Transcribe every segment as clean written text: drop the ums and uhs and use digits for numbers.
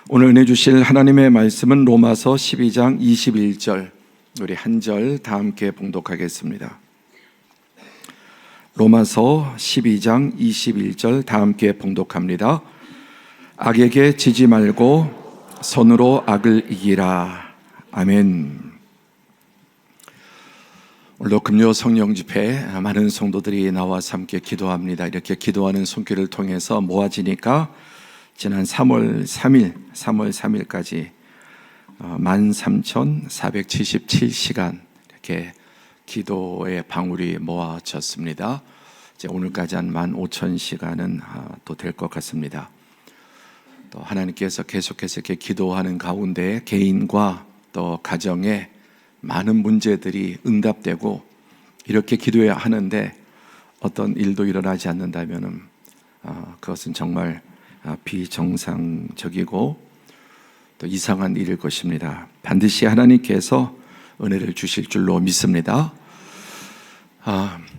오늘 은혜 주실 하나님의 말씀은 로마서 12장 21절, 우리 한 절 다 함께 봉독하겠습니다. 로마서 12장 21절 다 함께 봉독합니다. 악에게 지지 말고 선으로 악을 이기라. 아멘. 오늘도 금요 성령 집회 많은 성도들이 나와서 함께 기도합니다. 이렇게 기도하는 손길을 통해서 모아지니까 지난 3월 3일까지 13,477시간 이렇게 기도의 방울이 모아졌습니다. 이제 오늘까지 한 15,000시간은 또 될 것 같습니다. 또 하나님께서 계속해서 이렇게 기도하는 가운데 개인과 또 가정에 많은 문제들이 응답되고 이렇게 기도해야 하는데 어떤 일도 일어나지 않는다면은 그것은 정말 비정상적이고 또 이상한 일일 것입니다. 반드시 하나님께서 은혜를 주실 줄로 믿습니다.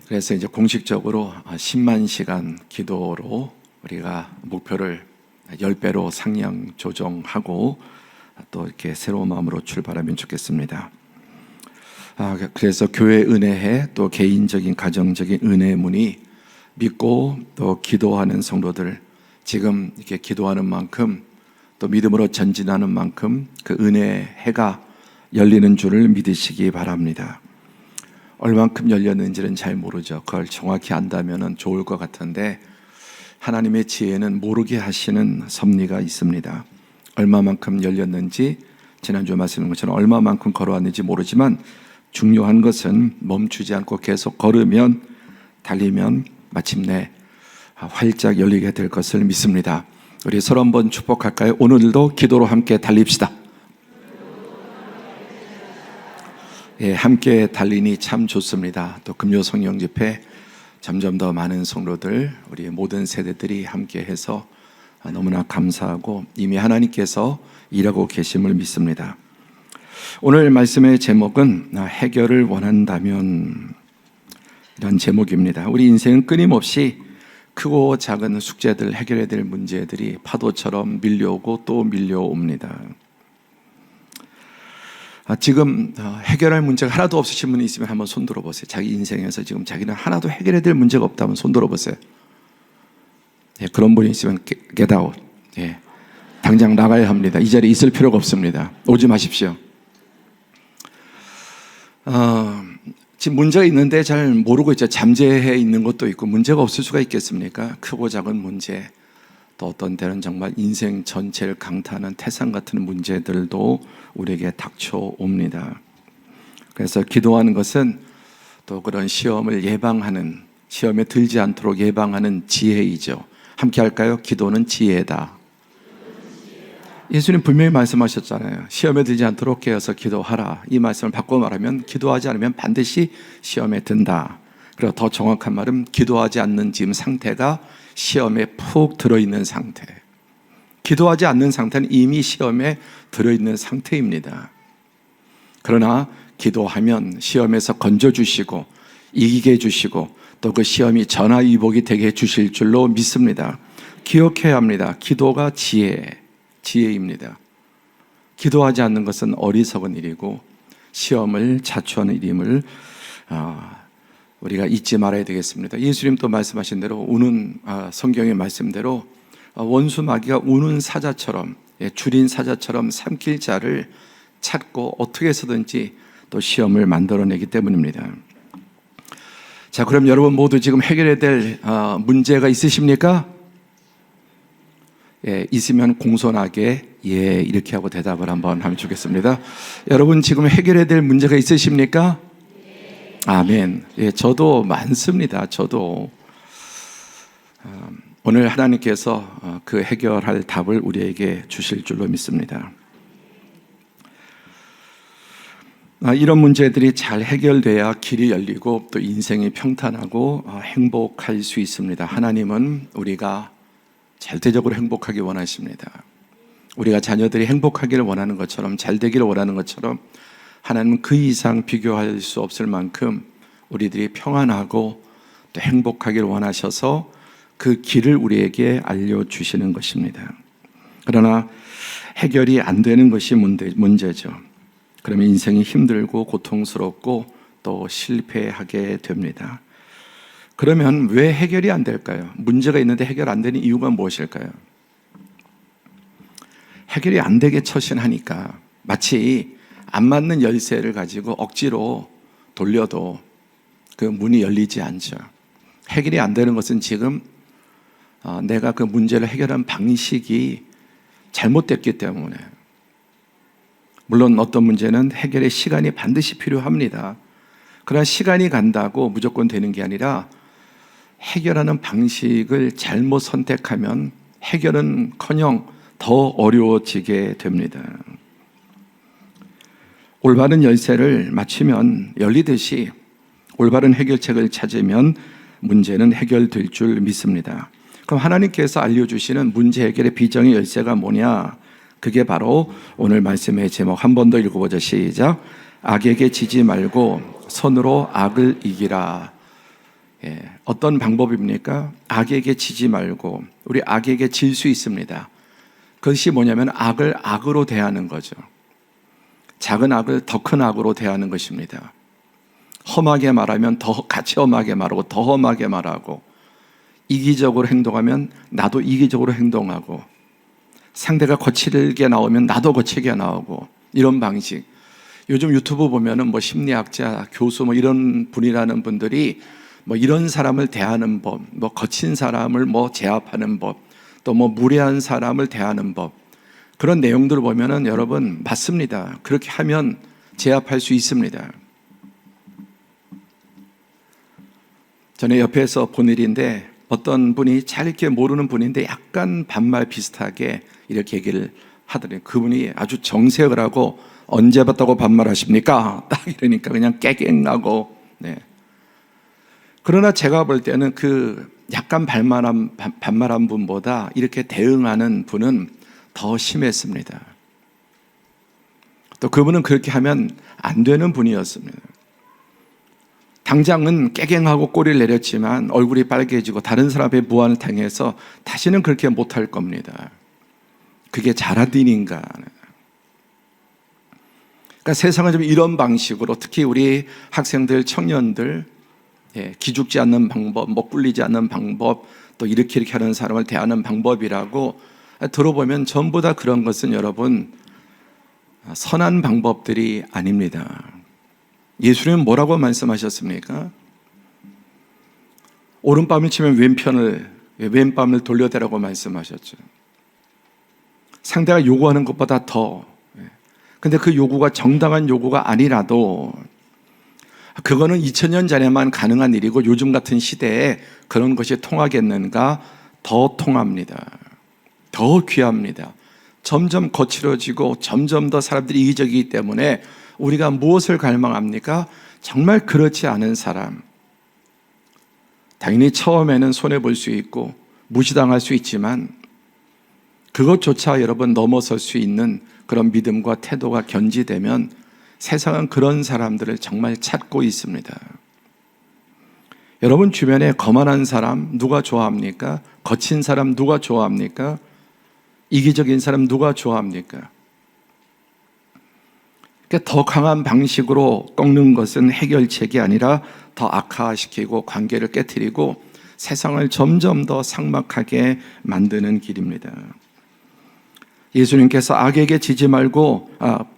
그래서 이제 공식적으로 10만 시간 기도로 우리가 목표를 10배로 상향 조정하고 또 이렇게 새로운 마음으로 출발하면 좋겠습니다. 그래서 교회 은혜회 또 개인적인 가정적인 은혜의 문이 믿고 또 기도하는 성도들, 지금 이렇게 기도하는 만큼 또 믿음으로 전진하는 만큼 그 은혜의 해가 열리는 줄을 믿으시기 바랍니다. 얼만큼 열렸는지는 잘 모르죠. 그걸 정확히 안다면 좋을 것 같은데 하나님의 지혜는 모르게 하시는 섭리가 있습니다. 얼마만큼 열렸는지 지난주에 말씀드린 것처럼 얼마만큼 걸어왔는지 모르지만 중요한 것은 멈추지 않고 계속 걸으면, 달리면 마침내 활짝 열리게 될 것을 믿습니다. 우리 서로 한번 축복할까요? 오늘도 기도로 함께 달립시다. 함께 달리니 참 좋습니다. 또 금요 성령 집회 점점 더 많은 성도들, 우리 모든 세대들이 함께 해서 너무나 감사하고 이미 하나님께서 일하고 계심을 믿습니다. 오늘 말씀의 제목은 해결을 원한다면 이런 제목입니다. 우리 인생은 끊임없이 크고 작은 숙제들, 해결해야 될 문제들이 파도처럼 밀려오고 또 밀려옵니다. 지금 해결할 문제가 하나도 없으신 분이 있으면 한번 손 들어보세요. 자기 인생에서 지금 자기는 하나도 해결해야 될 문제가 없다면 손 들어보세요. 그런 분이 있으면 get out. 당장 나가야 합니다. 이 자리에 있을 필요가 없습니다. 오지 마십시오. 지금 문제가 있는데 잘 모르고 있죠. 잠재해 있는 것도 있고 문제가 없을 수가 있겠습니까? 크고 작은 문제, 또 어떤 때는 정말 인생 전체를 강타하는 태산 같은 문제들도 우리에게 닥쳐옵니다. 그래서 기도하는 것은 또 그런 시험을 예방하는, 시험에 들지 않도록 예방하는 지혜이죠. 함께 할까요? 기도는 지혜다. 예수님 분명히 말씀하셨잖아요. 시험에 들지 않도록 깨어서 기도하라. 이 말씀을 바꿔 말하면 기도하지 않으면 반드시 시험에 든다. 그리고 더 정확한 말은 기도하지 않는 지금 상태가 시험에 푹 들어있는 상태. 기도하지 않는 상태는 이미 시험에 들어있는 상태입니다. 그러나 기도하면 시험에서 건져주시고 이기게 해주시고 또 그 시험이 전화위복이 되게 해주실 줄로 믿습니다. 기억해야 합니다. 기도가 지혜입니다. 기도하지 않는 것은 어리석은 일이고 시험을 자초하는 일임을 우리가 잊지 말아야 되겠습니다. 예수님도 말씀하신 대로 성경의 말씀대로 원수 마귀가 우는 사자처럼, 줄인 사자처럼 삼킬 자를 찾고 어떻게 해서든지 또 시험을 만들어내기 때문입니다. 자, 그럼 여러분 모두 지금 해결해야 될 문제가 있으십니까? 있으면 공손하게 이렇게 하고 대답을 한번 하면 좋겠습니다. 여러분 지금 해결해야 될 문제가 있으십니까? 아멘. 저도 많습니다. 저도 오늘 하나님께서 그 해결할 답을 우리에게 주실 줄로 믿습니다. 이런 문제들이 잘 해결돼야 길이 열리고 또 인생이 평탄하고 행복할 수 있습니다. 하나님은 우리가 절대적으로 행복하기 원하십니다. 우리가 자녀들이 행복하기를 원하는 것처럼, 잘 되기를 원하는 것처럼 하나님은 그 이상 비교할 수 없을 만큼 우리들이 평안하고 또 행복하기를 원하셔서 그 길을 우리에게 알려주시는 것입니다. 그러나 해결이 안 되는 것이 문제죠. 그러면 인생이 힘들고 고통스럽고 또 실패하게 됩니다. 그러면 왜 해결이 안 될까요? 문제가 있는데 해결 안 되는 이유가 무엇일까요? 해결이 안 되게 처신하니까 마치 안 맞는 열쇠를 가지고 억지로 돌려도 그 문이 열리지 않죠. 해결이 안 되는 것은 지금 내가 그 문제를 해결한 방식이 잘못됐기 때문에, 물론 어떤 문제는 해결의 시간이 반드시 필요합니다. 그러나 시간이 간다고 무조건 되는 게 아니라 해결하는 방식을 잘못 선택하면 해결은커녕 더 어려워지게 됩니다. 올바른 열쇠를 맞추면 열리듯이 올바른 해결책을 찾으면 문제는 해결될 줄 믿습니다. 그럼 하나님께서 알려주시는 문제 해결의 비정의 열쇠가 뭐냐? 그게 바로 오늘 말씀의 제목, 한 번 더 읽어보자. 시작. 악에게 지지 말고 선으로 악을 이기라. 어떤 방법입니까? 악에게 지지 말고. 우리 악에게 질 수 있습니다. 그것이 뭐냐면 악을 악으로 대하는 거죠. 작은 악을 더 큰 악으로 대하는 것입니다. 험하게 말하면 더 같이 험하게 말하고 더 험하게 말하고, 이기적으로 행동하면 나도 이기적으로 행동하고, 상대가 거칠게 나오면 나도 거칠게 나오고, 이런 방식. 요즘 유튜브 보면은 심리학자, 교수 이런 분이라는 분들이 이런 사람을 대하는 법, 거친 사람을 제압하는 법, 또 무례한 사람을 대하는 법, 그런 내용들을 보면은 여러분 맞습니다. 그렇게 하면 제압할 수 있습니다. 전에 옆에서 본 일인데 어떤 분이 잘 이렇게 모르는 분인데 약간 반말 비슷하게 이렇게 얘기를 하더래요. 그분이 아주 정색을 하고 언제 봤다고 반말하십니까? 딱 이러니까 그냥 깨갱하고. 네. 그러나 제가 볼 때는 그 약간 반말한 분보다 이렇게 대응하는 분은 더 심했습니다. 또 그분은 그렇게 하면 안 되는 분이었습니다. 당장은 깨갱하고 꼬리를 내렸지만 얼굴이 빨개지고 다른 사람의 무안을 당해서 다시는 그렇게 못할 겁니다. 그게 잘하던 인간. 그러니까 세상은 좀 이런 방식으로, 특히 우리 학생들, 청년들, 기죽지 않는 방법, 꿀리지 않는 방법, 또 이렇게 하는 사람을 대하는 방법이라고 들어보면 전부 다 그런 것은 여러분 선한 방법들이 아닙니다. 예수님은 뭐라고 말씀하셨습니까? 오른밤을 치면 왼밤을 돌려대라고 말씀하셨죠. 상대가 요구하는 것보다 더, 근데 그 요구가 정당한 요구가 아니라도 그거는 2000년 전에만 가능한 일이고 요즘 같은 시대에 그런 것이 통하겠는가? 더 통합니다. 더 귀합니다. 점점 거칠어지고 점점 더 사람들이 이기적이기 때문에 우리가 무엇을 갈망합니까? 정말 그렇지 않은 사람. 당연히 처음에는 손해볼 수 있고 무시당할 수 있지만 그것조차 여러분 넘어설 수 있는 그런 믿음과 태도가 견지되면 세상은 그런 사람들을 정말 찾고 있습니다. 여러분 주변에 거만한 사람 누가 좋아합니까? 거친 사람 누가 좋아합니까? 이기적인 사람 누가 좋아합니까? 그러니까 더 강한 방식으로 꺾는 것은 해결책이 아니라 더 악화시키고 관계를 깨트리고 세상을 점점 더 삭막하게 만드는 길입니다. 예수님께서 악에게 지지 말고,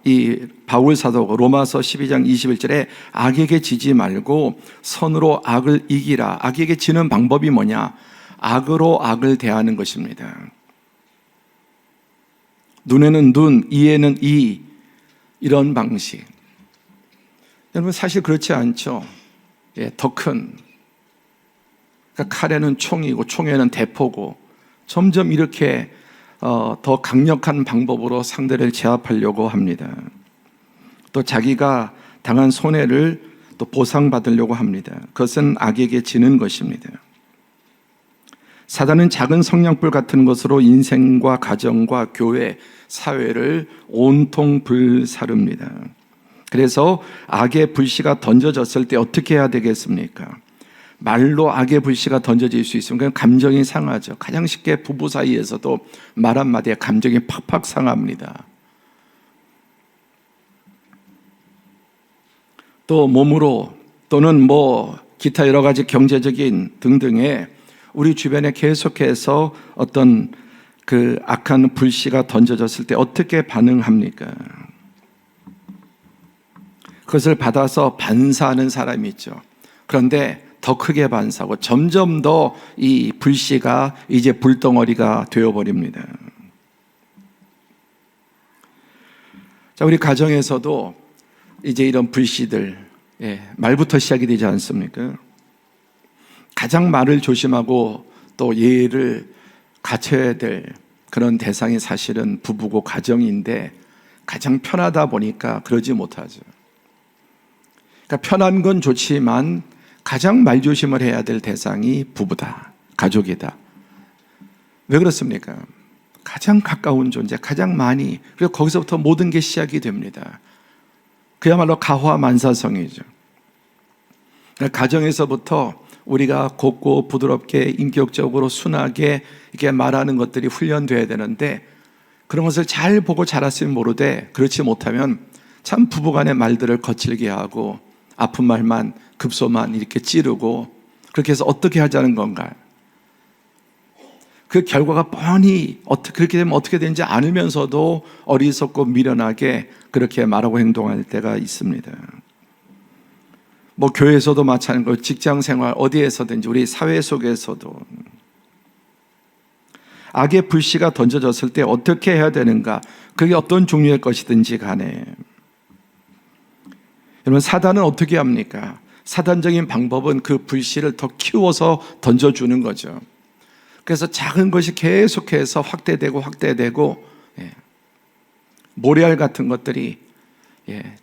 이 바울 사도가 로마서 12장 21절에 악에게 지지 말고 선으로 악을 이기라. 악에게 지는 방법이 뭐냐? 악으로 악을 대하는 것입니다. 눈에는 눈, 이에는 이, 이런 방식. 여러분 사실 그렇지 않죠? 더 큰, 그러니까 칼에는 총이고 총에는 대포고 점점 이렇게 더 강력한 방법으로 상대를 제압하려고 합니다. 또 자기가 당한 손해를 또 보상받으려고 합니다. 그것은 악에게 지는 것입니다. 사단은 작은 성냥불 같은 것으로 인생과 가정과 교회, 사회를 온통 불사릅니다. 그래서 악의 불씨가 던져졌을 때 어떻게 해야 되겠습니까? 말로 악의 불씨가 던져질 수 있으면 그냥 감정이 상하죠. 가장 쉽게 부부 사이에서도 말 한마디에 감정이 팍팍 상합니다. 또 몸으로 또는 뭐 기타 여러 가지 경제적인 등등의 우리 주변에 계속해서 어떤 그 악한 불씨가 던져졌을 때 어떻게 반응합니까? 그것을 받아서 반사하는 사람이 있죠. 그런데 더 크게 반사하고 점점 더 이 불씨가 이제 불덩어리가 되어버립니다. 자, 우리 가정에서도 이제 이런 불씨들, 말부터 시작이 되지 않습니까? 가장 말을 조심하고 또 예의를 갖춰야 될 그런 대상이 사실은 부부고 가정인데 가장 편하다 보니까 그러지 못하죠. 그러니까 편한 건 좋지만 가장 말조심을 해야 될 대상이 부부다, 가족이다. 왜 그렇습니까? 가장 가까운 존재, 가장 많이, 그리고 거기서부터 모든 게 시작이 됩니다. 그야말로 가화만사성이죠. 그러니까 가정에서부터 우리가 곱고 부드럽게 인격적으로 순하게 이렇게 말하는 것들이 훈련돼야 되는데 그런 것을 잘 보고 자랐으면 모르되 그렇지 못하면 참 부부간의 말들을 거칠게 하고 아픈 말만 급소만 이렇게 찌르고 그렇게 해서 어떻게 하자는 건가? 그 결과가 뻔히 그렇게 되면 어떻게 되는지 않으면서도 어리석고 미련하게 그렇게 말하고 행동할 때가 있습니다. 뭐 교회에서도 마찬가지고 직장 생활 어디에서든지 우리 사회 속에서도 악의 불씨가 던져졌을 때 어떻게 해야 되는가? 그게 어떤 종류의 것이든지 간에 여러분 사단은 어떻게 합니까? 사단적인 방법은 그 불씨를 더 키워서 던져주는 거죠. 그래서 작은 것이 계속해서 확대되고 모래알 같은 것들이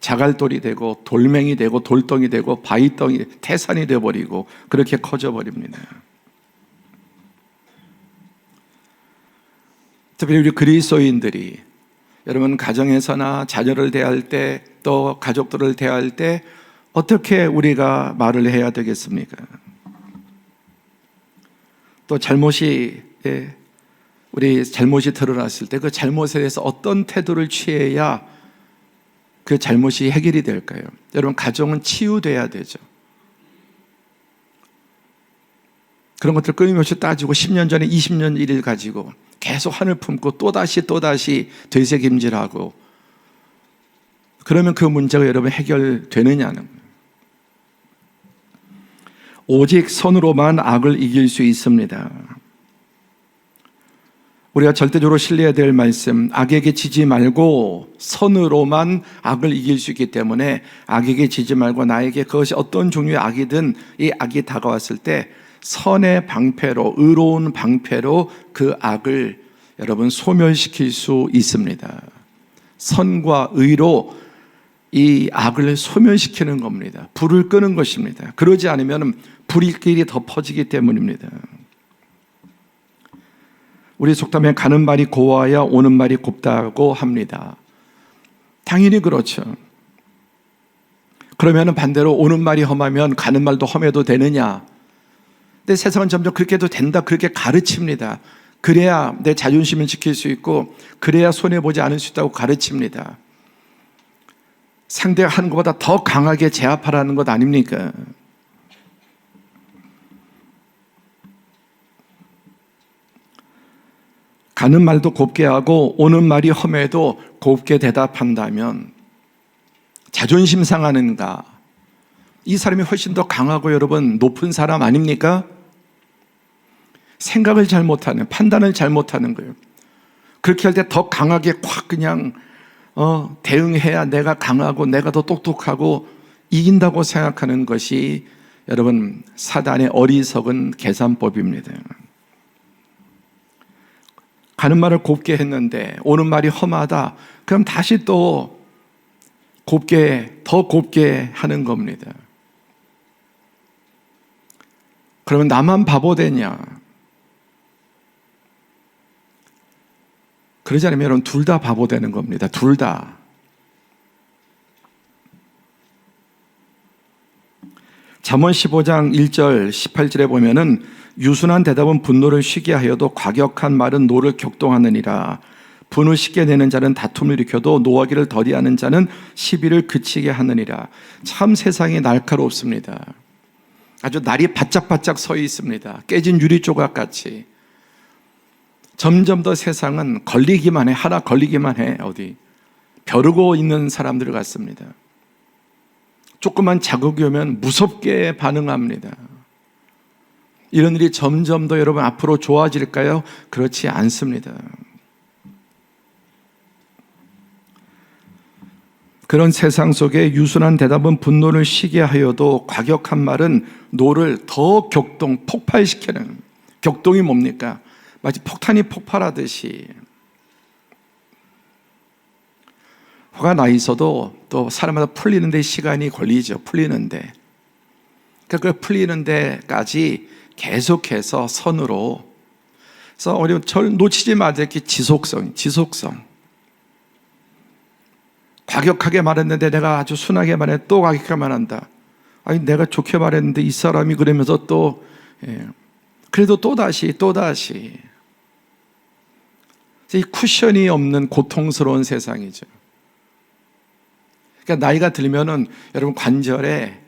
자갈돌이 되고 돌멩이 되고 돌덩이 되고 바위덩이 태산이 되어버리고 그렇게 커져버립니다. 특별히 우리 그리스도인들이 여러분 가정에서나 자녀를 대할 때 또 가족들을 대할 때 어떻게 우리가 말을 해야 되겠습니까? 또 우리 잘못이 드러났을 때 그 잘못에 대해서 어떤 태도를 취해야 그 잘못이 해결이 될까요? 여러분 가정은 치유돼야 되죠. 그런 것들 끊임없이 따지고 10년 전에 20년 일을 가지고 계속 한을 품고 또다시 되새김질하고 그러면 그 문제가 여러분 해결되느냐는 거예요. 오직 선으로만 악을 이길 수 있습니다. 우리가 절대적으로 신뢰해야 될 말씀, 악에게 지지 말고 선으로만 악을 이길 수 있기 때문에 악에게 지지 말고 나에게 그것이 어떤 종류의 악이든 이 악이 다가왔을 때 선의 방패로, 의로운 방패로 그 악을 여러분 소멸시킬 수 있습니다. 선과 의로 이 악을 소멸시키는 겁니다. 불을 끄는 것입니다. 그러지 않으면 불길이 더 퍼지기 때문입니다. 우리 속담에 가는 말이 고와야 오는 말이 곱다고 합니다. 당연히 그렇죠. 그러면 반대로 오는 말이 험하면 가는 말도 험해도 되느냐? 근데 세상은 점점 그렇게 해도 된다 그렇게 가르칩니다. 그래야 내 자존심을 지킬 수 있고 그래야 손해보지 않을 수 있다고 가르칩니다. 상대가 하는 것보다 더 강하게 제압하라는 것 아닙니까? 가는 말도 곱게 하고 오는 말이 험해도 곱게 대답한다면 자존심 상하는가? 이 사람이 훨씬 더 강하고 여러분 높은 사람 아닙니까? 생각을 잘못하는, 판단을 잘못하는 거예요. 그렇게 할 때 더 강하게 콱 그냥 대응해야 내가 강하고 내가 더 똑똑하고 이긴다고 생각하는 것이 여러분 사단의 어리석은 계산법입니다. 가는 말을 곱게 했는데 오는 말이 험하다. 그럼 다시 또 더 곱게 하는 겁니다. 그러면 나만 바보 되냐? 그러지 않으면 여러분 둘 다 바보 되는 겁니다. 둘 다. 잠언 15장 1절 18절에 보면은 유순한 대답은 분노를 쉬게 하여도 과격한 말은 노를 격동하느니라. 분을 쉽게 내는 자는 다툼을 일으켜도 노하기를 더디하는 자는 시비를 그치게 하느니라. 참 세상이 날카롭습니다. 아주 날이 바짝바짝 서 있습니다. 깨진 유리 조각 같이. 점점 더 세상은 걸리기만 해. 하나 걸리기만 해. 어디 벼르고 있는 사람들 같습니다. 조그만 자극이 오면 무섭게 반응합니다. 이런 일이 점점 더 여러분 앞으로 좋아질까요? 그렇지 않습니다. 그런 세상 속에 유순한 대답은 분노를 쉬게 하여도 과격한 말은 노를 더 폭발시키는. 격동이 뭡니까? 마치 폭탄이 폭발하듯이. 화가 나 있어도 또 사람마다 풀리는데 시간이 걸리죠. 풀리는데. 그러니까 그 풀리는 데까지 계속해서 선으로. 그래서 우리 놓치지 마세요. 지속성. 과격하게 말했는데 내가 아주 순하게 말해 또 과격하게 말한다. 아니 내가 좋게 말했는데 이 사람이 그러면서 또 그래도 또다시 이 쿠션이 없는 고통스러운 세상이죠. 그러니까 나이가 들면은 여러분 관절에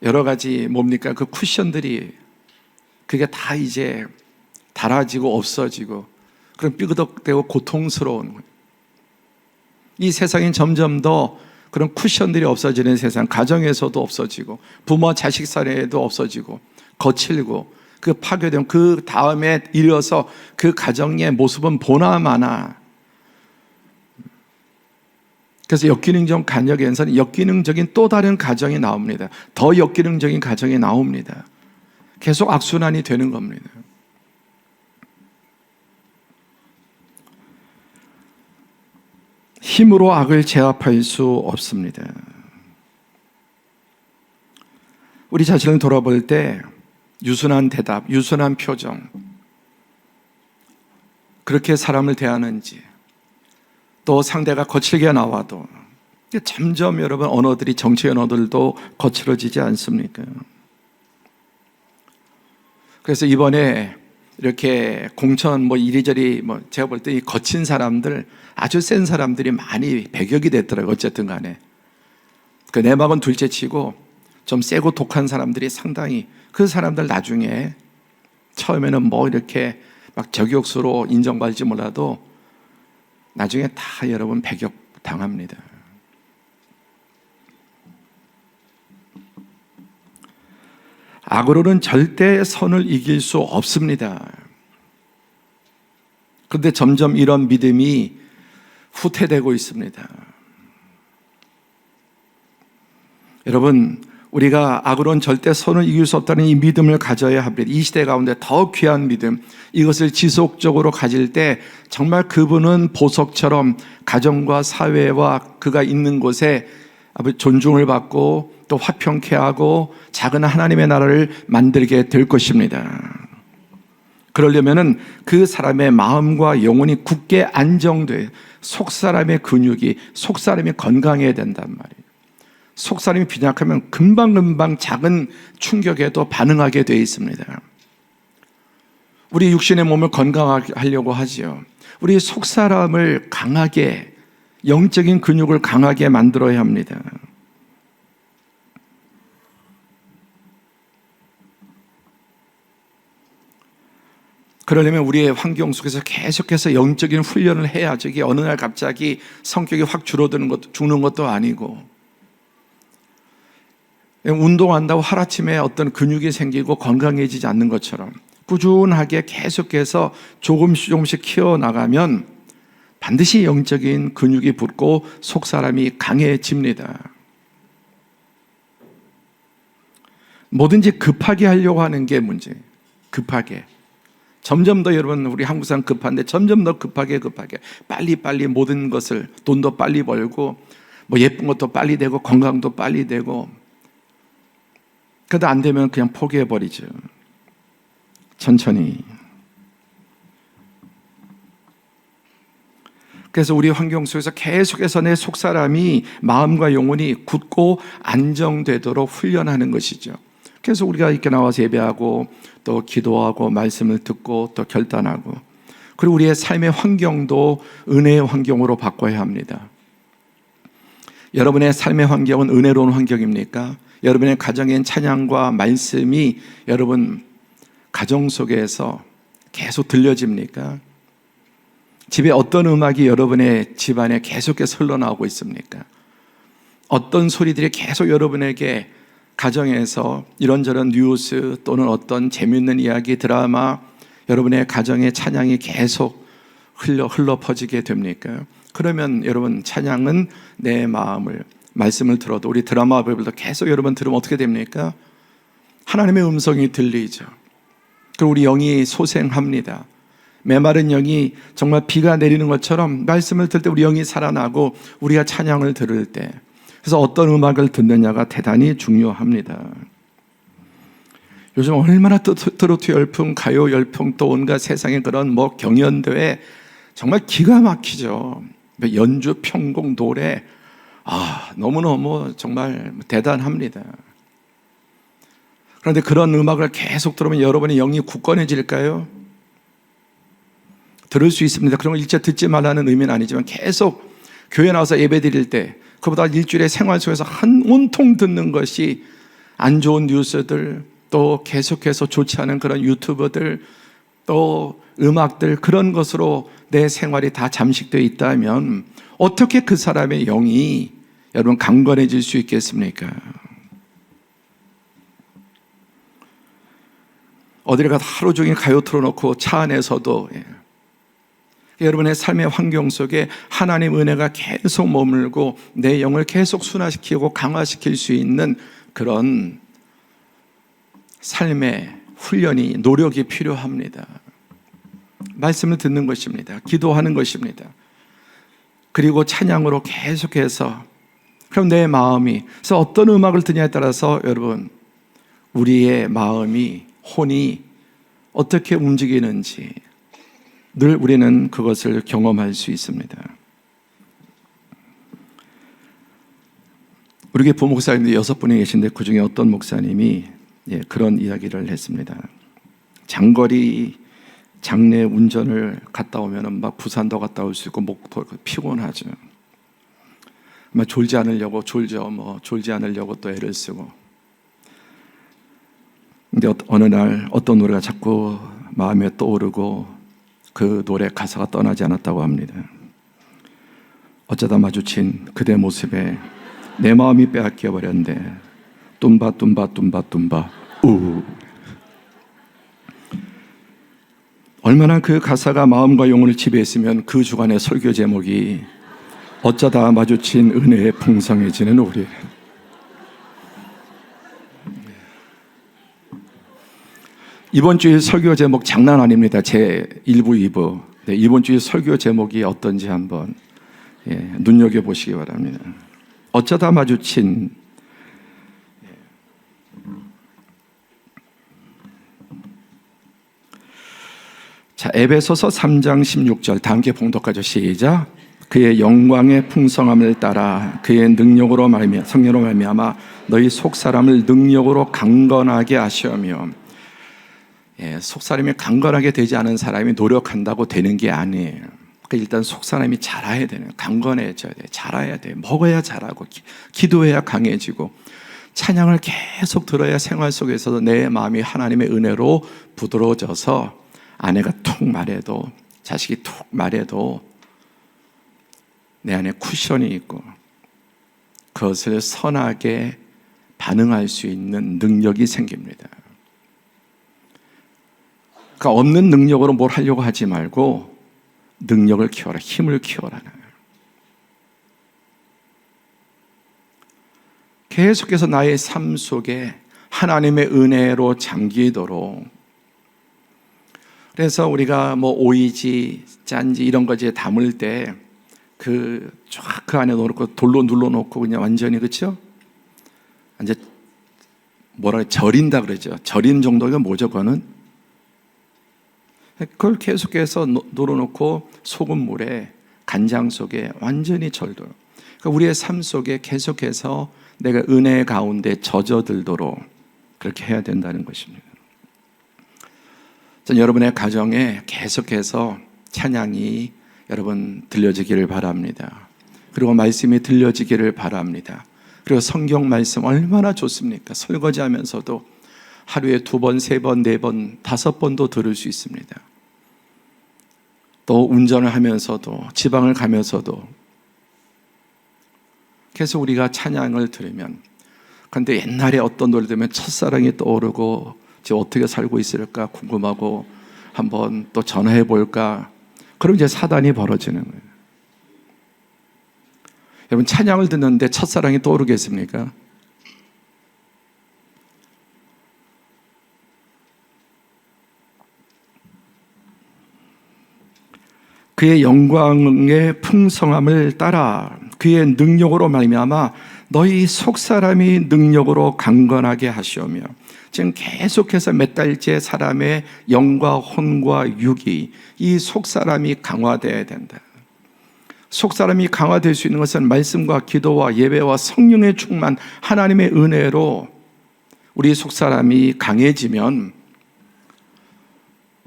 여러 가지 뭡니까? 그 쿠션들이 그게 다 이제 닳아지고 없어지고 그럼 삐그덕대고 고통스러운 거예요. 이 세상이 점점 더 그런 쿠션들이 없어지는 세상, 가정에서도 없어지고 부모 자식 사이에도 없어지고 거칠고 그 파괴된 그 다음에 이어서 그 가정의 모습은 보나마나. 그래서 역기능적 간역에서는 역기능적인 또 다른 가정이 나옵니다. 더 역기능적인 가정이 나옵니다. 계속 악순환이 되는 겁니다. 힘으로 악을 제압할 수 없습니다. 우리 자신을 돌아볼 때 유순한 대답, 유순한 표정, 그렇게 사람을 대하는지, 또 상대가 거칠게 나와도 점점 여러분 언어들이, 정치의 언어들도 거칠어지지 않습니까? 그래서 이번에 이렇게 공천 이리저리 제가 볼 때 이 거친 사람들, 아주 센 사람들이 많이 배격이 됐더라고요. 어쨌든 간에 그 내막은 둘째 치고 좀 세고 독한 사람들이 상당히, 그 사람들 나중에 처음에는 이렇게 막 저격수로 인정받을지 몰라도 나중에 다 여러분 배격 당합니다. 악으로는 절대 선을 이길 수 없습니다. 그런데 점점 이런 믿음이 후퇴되고 있습니다. 여러분, 우리가 악으로는 절대 선을 이길 수 없다는 이 믿음을 가져야 합니다. 이 시대 가운데 더 귀한 믿음, 이것을 지속적으로 가질 때 정말 그분은 보석처럼 가정과 사회와 그가 있는 곳에 존중을 받고 또 화평케 하고 작은 하나님의 나라를 만들게 될 것입니다. 그러려면은 그 사람의 마음과 영혼이 굳게 안정돼, 속사람의 근육이, 속사람이 건강해야 된단 말이에요. 속사람이 빈약하면 금방금방 작은 충격에도 반응하게 되어 있습니다. 우리 육신의 몸을 건강하게 하려고 하지요. 우리 속사람을 강하게, 영적인 근육을 강하게 만들어야 합니다. 그러려면 우리의 환경 속에서 계속해서 영적인 훈련을 해야죠. 이게 어느 날 갑자기 성격이 확 줄어드는 것도, 죽는 것도 아니고, 운동한다고 하루아침에 어떤 근육이 생기고 건강해지지 않는 것처럼 꾸준하게 계속해서 조금씩 키워나가면 반드시 영적인 근육이 붙고 속사람이 강해집니다. 뭐든지 급하게 하려고 하는 게 문제예요. 급하게. 점점 더 여러분, 우리 한국 사람 급한데 점점 더 급하게 빨리 모든 것을, 돈도 빨리 벌고 예쁜 것도 빨리 되고 건강도 빨리 되고, 그래도 안 되면 그냥 포기해버리죠. 천천히. 그래서 우리 환경 속에서 계속해서 내 속사람이 마음과 영혼이 굳고 안정되도록 훈련하는 것이죠. 그래서 우리가 이렇게 나와서 예배하고 또 기도하고 말씀을 듣고 또 결단하고, 그리고 우리의 삶의 환경도 은혜의 환경으로 바꿔야 합니다. 여러분의 삶의 환경은 은혜로운 환경입니까? 여러분의 가정엔 찬양과 말씀이 여러분 가정 속에서 계속 들려집니까? 집에 어떤 음악이 여러분의 집안에 계속해서 흘러나오고 있습니까? 어떤 소리들이 계속 여러분에게 가정에서 이런저런 뉴스 또는 어떤 재미있는 이야기, 드라마, 여러분의 가정의 찬양이 계속 흘러 퍼지게 됩니까? 그러면 여러분, 찬양은 내 마음을, 말씀을 들어도, 우리 드라마 바이블도 계속 여러분 들으면 어떻게 됩니까? 하나님의 음성이 들리죠. 그리고 우리 영이 소생합니다. 메마른 영이 정말 비가 내리는 것처럼 말씀을 들을 때 우리 영이 살아나고, 우리가 찬양을 들을 때, 그래서 어떤 음악을 듣느냐가 대단히 중요합니다. 요즘 얼마나 트로트 열풍, 가요 열풍, 또 온갖 세상의 그런 경연대회 정말 기가 막히죠. 연주, 편곡, 노래, 너무너무 정말 대단합니다. 그런데 그런 음악을 계속 들으면 여러분의 영이 굳건해질까요? 들을 수 있습니다. 그런 걸 일체 듣지 말라는 의미는 아니지만, 계속 교회 나와서 예배 드릴 때 그보다 일주일의 생활 속에서 온통 듣는 것이 안 좋은 뉴스들, 또 계속해서 좋지 않은 그런 유튜버들, 또 음악들, 그런 것으로 내 생활이 다 잠식되어 있다면 어떻게 그 사람의 영이 여러분 강건해질 수 있겠습니까? 어디를 가도 하루 종일 가요 틀어놓고 차 안에서도, 여러분의 삶의 환경 속에 하나님 은혜가 계속 머물고 내 영을 계속 순화시키고 강화시킬 수 있는 그런 삶의 훈련이, 노력이 필요합니다. 말씀을 듣는 것입니다. 기도하는 것입니다. 그리고 찬양으로 계속해서, 그럼 내 마음이, 그래서 어떤 음악을 듣냐에 따라서 여러분, 우리의 마음이, 혼이 어떻게 움직이는지 늘 우리는 그것을 경험할 수 있습니다. 우리 교회 부목사님들이 6분이 계신데 그중에 어떤 목사님이 그런 이야기를 했습니다. 장거리 장례 운전을 갔다 오면 막 부산도 갔다 올 수 있고 목도 피곤하죠. 졸지 않으려고 졸지 않으려고 또 애를 쓰고. 근데 어느 날 어떤 노래가 자꾸 마음에 떠오르고 그 노래 가사가 떠나지 않았다고 합니다. 어쩌다 마주친 그대 모습에 내 마음이 빼앗겨 버렸는데 뚠바 뚠바 뚠바 뚠바 우. 얼마나 그 가사가 마음과 영혼을 지배했으면 그 주간의 설교 제목이 어쩌다 마주친 은혜에 풍성해지는 우리. 이번 주일 설교 제목 장난 아닙니다. 제 1부, 2부. 이번 주일 설교 제목이 어떤지 한번 눈여겨보시기 바랍니다. 어쩌다 마주친. 자, 에베소서 3장 16절 다 함께 봉독하죠. 시작. 그의 영광의 풍성함을 따라 그의 능력으로 말미암아, 성령으로 말미암아 너희 속사람을 능력으로 강건하게 하시며. 속사람이 강건하게 되지 않은 사람이 노력한다고 되는 게 아니에요. 그러니까 일단 속사람이 자라야 되는, 강건해져야 돼, 자라야 돼, 먹어야 자라고, 기도해야 강해지고, 찬양을 계속 들어야 생활 속에서도 내 마음이 하나님의 은혜로 부드러워져서 아내가 툭 말해도, 자식이 툭 말해도 내 안에 쿠션이 있고 그것을 선하게 반응할 수 있는 능력이 생깁니다. 그러니까 없는 능력으로 뭘 하려고 하지 말고 능력을 키워라, 힘을 키워라. 계속해서 나의 삶 속에 하나님의 은혜로 잠기도록. 그래서 우리가 오이지, 짠지 이런 거 이제 담을 때 그 안에 넣어놓고 돌로 눌러놓고 그냥 완전히, 그렇죠? 이제 절인다 그러죠. 절인 정도가 뭐죠? 그걸 계속해서 눌러놓고 소금물에 간장 속에 완전히 절도록, 그러니까 우리의 삶 속에 계속해서 내가 은혜 가운데 젖어들도록 그렇게 해야 된다는 것입니다. 전 여러분의 가정에 계속해서 찬양이 여러분 들려지기를 바랍니다. 그리고 말씀이 들려지기를 바랍니다. 그리고 성경 말씀 얼마나 좋습니까? 설거지하면서도 하루에 2번, 3번, 4번, 5번도 들을 수 있습니다. 또 운전을 하면서도, 지방을 가면서도 계속 우리가 찬양을 들으면, 그런데 옛날에 어떤 노래 들으면 첫사랑이 떠오르고 지금 어떻게 살고 있을까 궁금하고 한번 또 전화해 볼까, 그럼 이제 사단이 벌어지는 거예요. 여러분, 찬양을 듣는데 첫사랑이 떠오르겠습니까? 그의 영광의 풍성함을 따라 그의 능력으로 말미암아 너희 속사람이 능력으로 강건하게 하시오며, 지금 계속해서 몇 달째 사람의 영과 혼과 육이, 이 속사람이 강화되어야 된다. 속사람이 강화될 수 있는 것은 말씀과 기도와 예배와 성령의 충만, 하나님의 은혜로 우리 속사람이 강해지면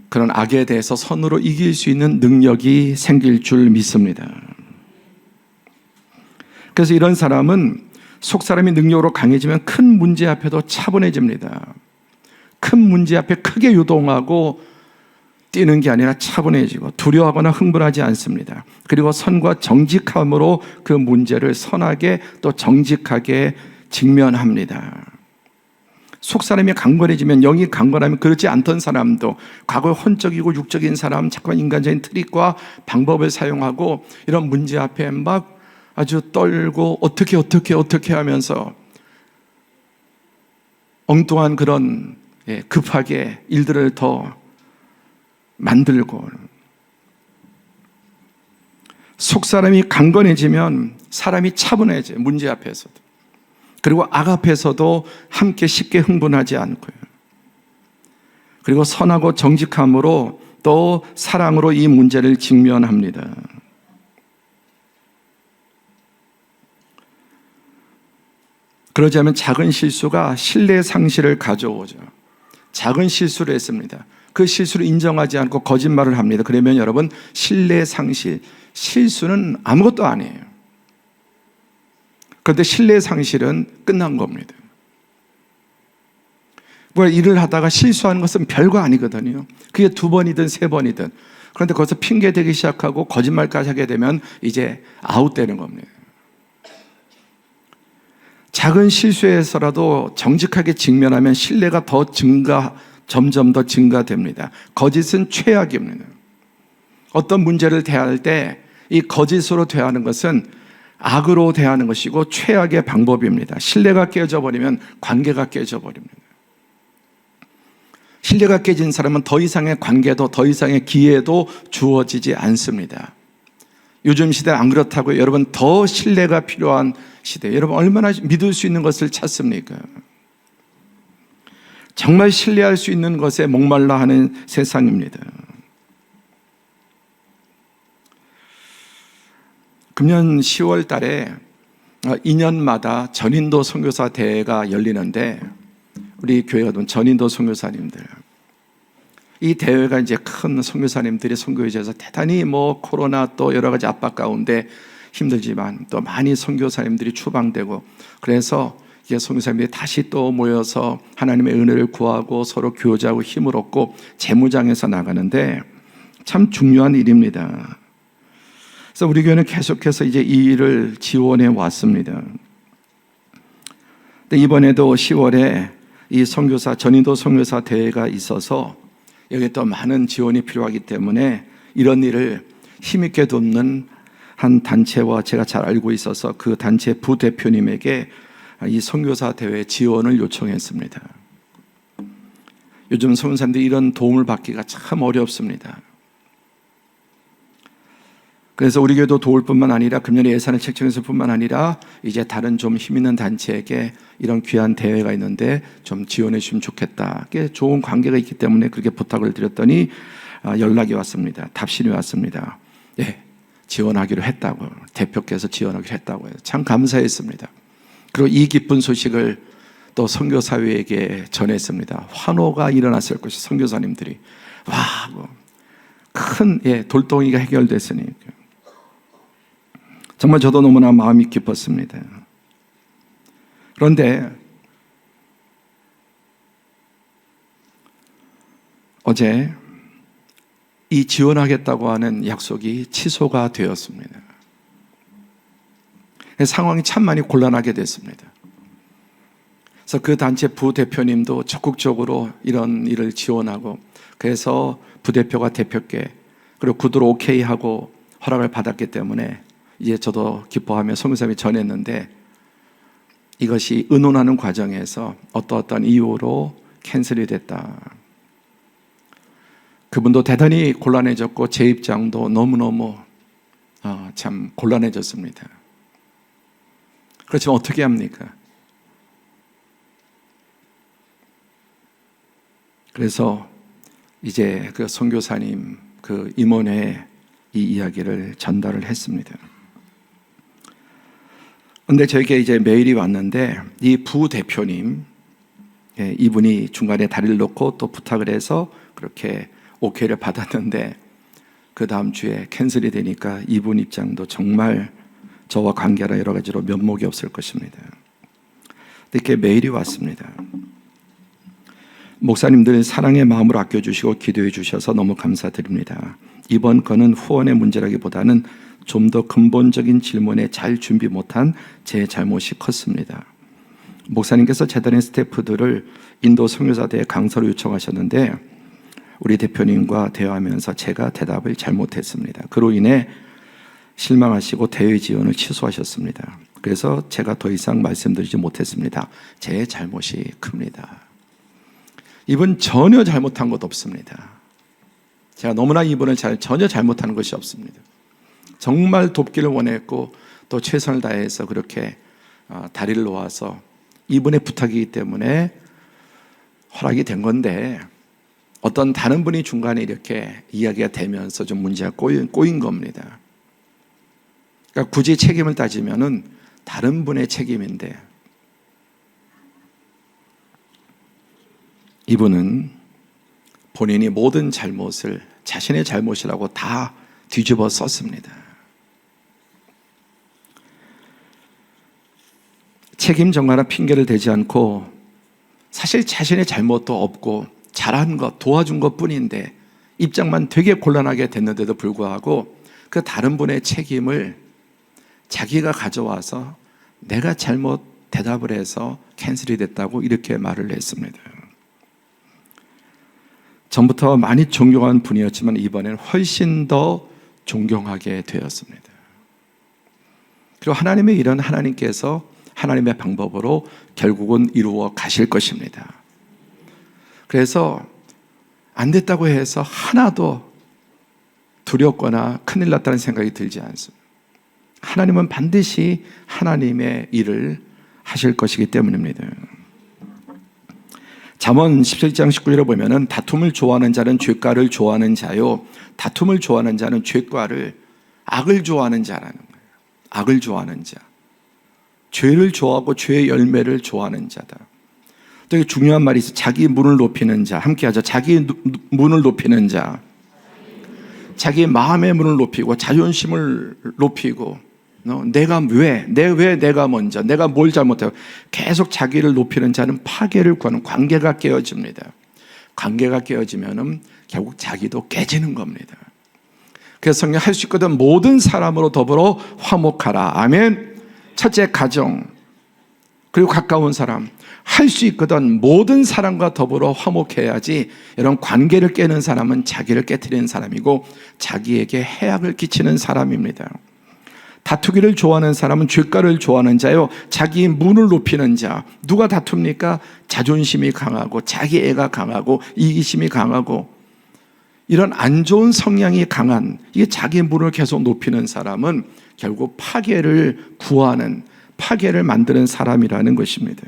그런 악에 대해서 선으로 이길 수 있는 능력이 생길 줄 믿습니다. 그래서 이런 사람은 속사람이 능력으로 강해지면 큰 문제 앞에도 차분해집니다. 큰 문제 앞에 크게 유동하고 뛰는 게 아니라 차분해지고 두려워하거나 흥분하지 않습니다. 그리고 선과 정직함으로 그 문제를 선하게 또 정직하게 직면합니다. 속사람이 강건해지면, 영이 강건하면 그렇지 않던 사람도, 과거에 혼적이고 육적인 사람, 자꾸만 인간적인 트릭과 방법을 사용하고 이런 문제 앞에 막 아주 떨고 어떻게 하면서 엉뚱한 그런 급하게 일들을 더 만들고, 속사람이 강건해지면 사람이 차분해져요. 문제 앞에서도. 그리고 악 앞에서도 함께 쉽게 흥분하지 않고요. 그리고 선하고 정직함으로 또 사랑으로 이 문제를 직면합니다. 그러지 않으면 작은 실수가 신뢰 상실을 가져오죠. 작은 실수를 했습니다. 그 실수를 인정하지 않고 거짓말을 합니다. 그러면 여러분, 신뢰 상실, 실수는 아무것도 아니에요. 그런데 신뢰 상실은 끝난 겁니다. 뭐 일을 하다가 실수하는 것은 별거 아니거든요. 그게 2번이든 3번이든. 그런데 거기서 핑계 대기 시작하고 거짓말까지 하게 되면 이제 아웃되는 겁니다. 작은 실수에서라도 정직하게 직면하면 신뢰가 점점 더 증가됩니다. 거짓은 최악입니다. 어떤 문제를 대할 때 이 거짓으로 대하는 것은 악으로 대하는 것이고 최악의 방법입니다. 신뢰가 깨져버리면 관계가 깨져버립니다. 신뢰가 깨진 사람은 더 이상의 관계도 더 이상의 기회도 주어지지 않습니다. 요즘 시대 안 그렇다고요. 여러분, 더 신뢰가 필요한 시대. 여러분, 얼마나 믿을 수 있는 것을 찾습니까? 정말 신뢰할 수 있는 것에 목말라 하는 세상입니다. 금년 10월 달에 2년마다 전인도 선교사 대회가 열리는데, 우리 교회가 돈 전인도 선교사님들, 이 대회가 이제 큰 선교사님들이 선교해져서 대단히 코로나 또 여러 가지 압박 가운데 힘들지만 또 많이 선교사님들이 추방되고, 그래서 이게 선교사님들이 다시 또 모여서 하나님의 은혜를 구하고 서로 교제하고 힘을 얻고 재무장해서 나가는데 참 중요한 일입니다. 그래서 우리 교회는 계속해서 이제 이 일을 지원해 왔습니다. 근데 이번에도 10월에 이 선교사, 전인도 선교사 대회가 있어서 여기에 또 많은 지원이 필요하기 때문에 이런 일을 힘있게 돕는 한 단체와 제가 잘 알고 있어서 그 단체 부대표님에게 이 선교사 대회 지원을 요청했습니다. 요즘 선교사님들이 이런 도움을 받기가 참 어렵습니다. 그래서 우리 교회도 도울 뿐만 아니라 금년에 예산을 책정했을 뿐만 아니라 이제 다른 좀 힘 있는 단체에게 이런 귀한 대회가 있는데 좀 지원해 주시면 좋겠다. 좋은 관계가 있기 때문에 그렇게 부탁을 드렸더니 연락이 왔습니다. 답신이 왔습니다. 예, 지원하기로 했다고, 대표께서 지원하기로 했다고 해요. 참 감사했습니다. 그리고 이 기쁜 소식을 또 선교사회에게 전했습니다. 환호가 일어났을 것이, 선교사님들이 와, 큰 돌덩이가 해결됐으니. 정말 저도 너무나 마음이 기뻤습니다. 그런데 어제 이 지원하겠다고 하는 약속이 취소가 되었습니다. 상황이 참 많이 곤란하게 됐습니다. 그래서 그 단체 부대표님도 적극적으로 이런 일을 지원하고, 그래서 부대표가 대표께 그리고 구두로 오케이 하고 허락을 받았기 때문에 이제 저도 기뻐하며 선교사님이 전했는데, 이것이 의논하는 과정에서 어떠한 이유로 캔슬이 됐다. 그분도 대단히 곤란해졌고 제 입장도 너무너무 참 곤란해졌습니다. 그렇지만 어떻게 합니까? 그래서 이제 그 선교사님 그 임원회에 이 이야기를 전달을 했습니다. 그런데 저에게 이제 메일이 왔는데, 이 부대표님, 이분이 중간에 다리를 놓고 또 부탁을 해서 그렇게 오케이를 받았는데, 그 다음 주에 캔슬이 되니까 이분 입장도 정말 저와 관계라 여러 가지로 면목이 없을 것입니다. 이렇게 메일이 왔습니다. 목사님들 사랑의 마음으로 아껴주시고 기도해 주셔서 너무 감사드립니다. 이번 건은 후원의 문제라기보다는 좀 더 근본적인 질문에 잘 준비 못한 제 잘못이 컸습니다. 목사님께서 재단의 스태프들을 인도 선교사대에 강사로 요청하셨는데, 우리 대표님과 대화하면서 제가 대답을 잘못했습니다. 그로 인해 실망하시고 대회 지원을 취소하셨습니다. 그래서 제가 더 이상 말씀드리지 못했습니다. 제 잘못이 큽니다. 이분 전혀 잘못한 것 없습니다. 제가 너무나 이분을 전혀 잘못하는 것이 없습니다. 정말 돕기를 원했고 또 최선을 다해서 그렇게 다리를 놓아서, 이분의 부탁이기 때문에 허락이 된 건데, 어떤 다른 분이 중간에 이렇게 이야기가 되면서 좀 문제가 꼬인 겁니다. 그러니까 굳이 책임을 따지면은 다른 분의 책임인데, 이분은 본인이 모든 잘못을 자신의 잘못이라고 다 뒤집어 썼습니다. 책임 전가나 핑계를 대지 않고, 사실 자신의 잘못도 없고 잘한 것, 도와준 것 뿐인데 입장만 되게 곤란하게 됐는데도 불구하고 그 다른 분의 책임을 자기가 가져와서 내가 잘못 대답을 해서 캔슬이 됐다고 이렇게 말을 했습니다. 전부터 많이 존경한 분이었지만 이번엔 훨씬 더 존경하게 되었습니다. 그리고 하나님의 일은 하나님께서 하나님의 방법으로 결국은 이루어 가실 것입니다. 그래서 안 됐다고 해서 하나도 두렵거나 큰일 났다는 생각이 들지 않습니다. 하나님은 반드시 하나님의 일을 하실 것이기 때문입니다. 잠언 17장 19절에 보면은 다툼을 좋아하는 자는 죄가를 좋아하는 자요, 다툼을 좋아하는 자는 죄가를, 악을 좋아하는 자라는 거예요. 악을 좋아하는 자, 죄를 좋아하고 죄의 열매를 좋아하는 자다. 되게 중요한 말이 있어요. 자기 문을 높이는 자, 함께 하자. 자기 문을 높이는 자, 자기 마음의 문을 높이고 자존심을 높이고, 내가 왜 내가 먼저, 내가 뭘 잘못해요, 계속 자기를 높이는 자는 파괴를 구하는, 관계가 깨어집니다. 관계가 깨어지면은 결국 자기도 깨지는 겁니다. 그래서 성경 할 수 있거든 모든 사람으로 더불어 화목하라. 아멘. 첫째, 가정, 그리고 가까운 사람, 할 수 있거든 모든 사람과 더불어 화목해야지. 이런 관계를 깨는 사람은 자기를 깨트리는 사람이고 자기에게 해악을 끼치는 사람입니다. 다투기를 좋아하는 사람은 죄가를 좋아하는 자요, 자기 문을 높이는 자. 누가 다툽니까? 자존심이 강하고 자기 애가 강하고 이기심이 강하고 이런 안 좋은 성향이 강한, 이게 자기 문을 계속 높이는 사람은 결국 파괴를 구하는, 파괴를 만드는 사람이라는 것입니다.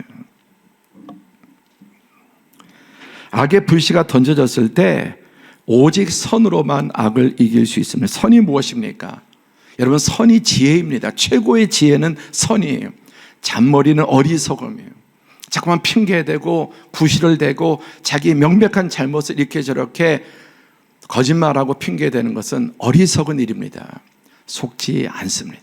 악의 불씨가 던져졌을 때 오직 선으로만 악을 이길 수 있습니다. 선이 무엇입니까? 여러분, 선이 지혜입니다. 최고의 지혜는 선이에요. 잔머리는 어리석음이에요. 자꾸만 핑계대고 구실을 대고 자기 명백한 잘못을 이렇게 저렇게 거짓말하고 핑계대는 것은 어리석은 일입니다. 속지 않습니다.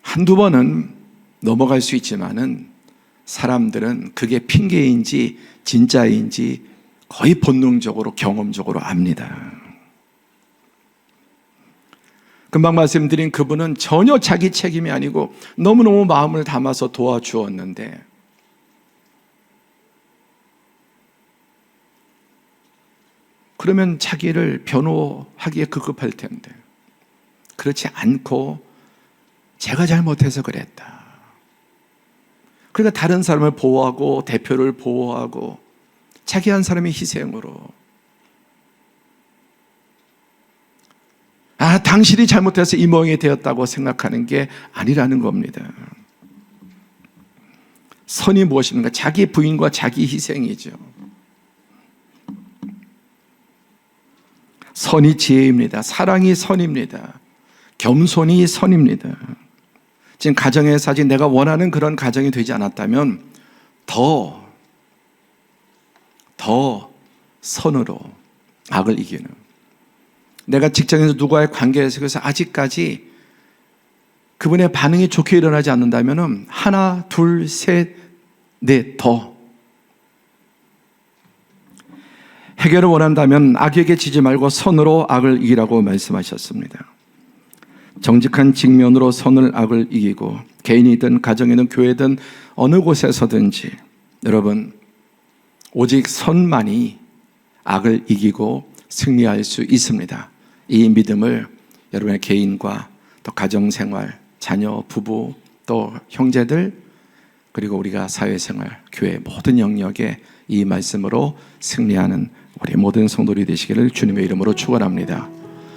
한두 번은 넘어갈 수 있지만은 사람들은 그게 핑계인지 진짜인지 거의 본능적으로 경험적으로 압니다. 금방 말씀드린 그분은 전혀 자기 책임이 아니고 너무너무 마음을 담아서 도와주었는데 그러면 자기를 변호하기에 급급할 텐데 그렇지 않고 제가 잘못해서 그랬다. 그러니까 다른 사람을 보호하고 대표를 보호하고 자기 한 사람의 희생으로 당신이 잘못해서 이 모양이 되었다고 생각하는 게 아니라는 겁니다. 선이 무엇입니까? 자기 부인과 자기 희생이죠. 선이 지혜입니다. 사랑이 선입니다. 겸손이 선입니다. 지금 가정에서 아직 내가 원하는 그런 가정이 되지 않았다면 더 선으로 악을 이기는, 내가 직장에서 누구와의 관계에서 아직까지 그분의 반응이 좋게 일어나지 않는다면 하나, 둘, 셋, 넷 더 해결을 원한다면 악에게 지지 말고 선으로 악을 이기라고 말씀하셨습니다. 정직한 직면으로 선을 악을 이기고 개인이든 가정이든 교회든 어느 곳에서든지 여러분 오직 선만이 악을 이기고 승리할 수 있습니다. 이 믿음을 여러분의 개인과 또 가정생활, 자녀, 부부, 또 형제들 그리고 우리가 사회생활, 교회 모든 영역에 이 말씀으로 승리하는 우리 모든 성도들이 되시기를 주님의 이름으로 축원합니다.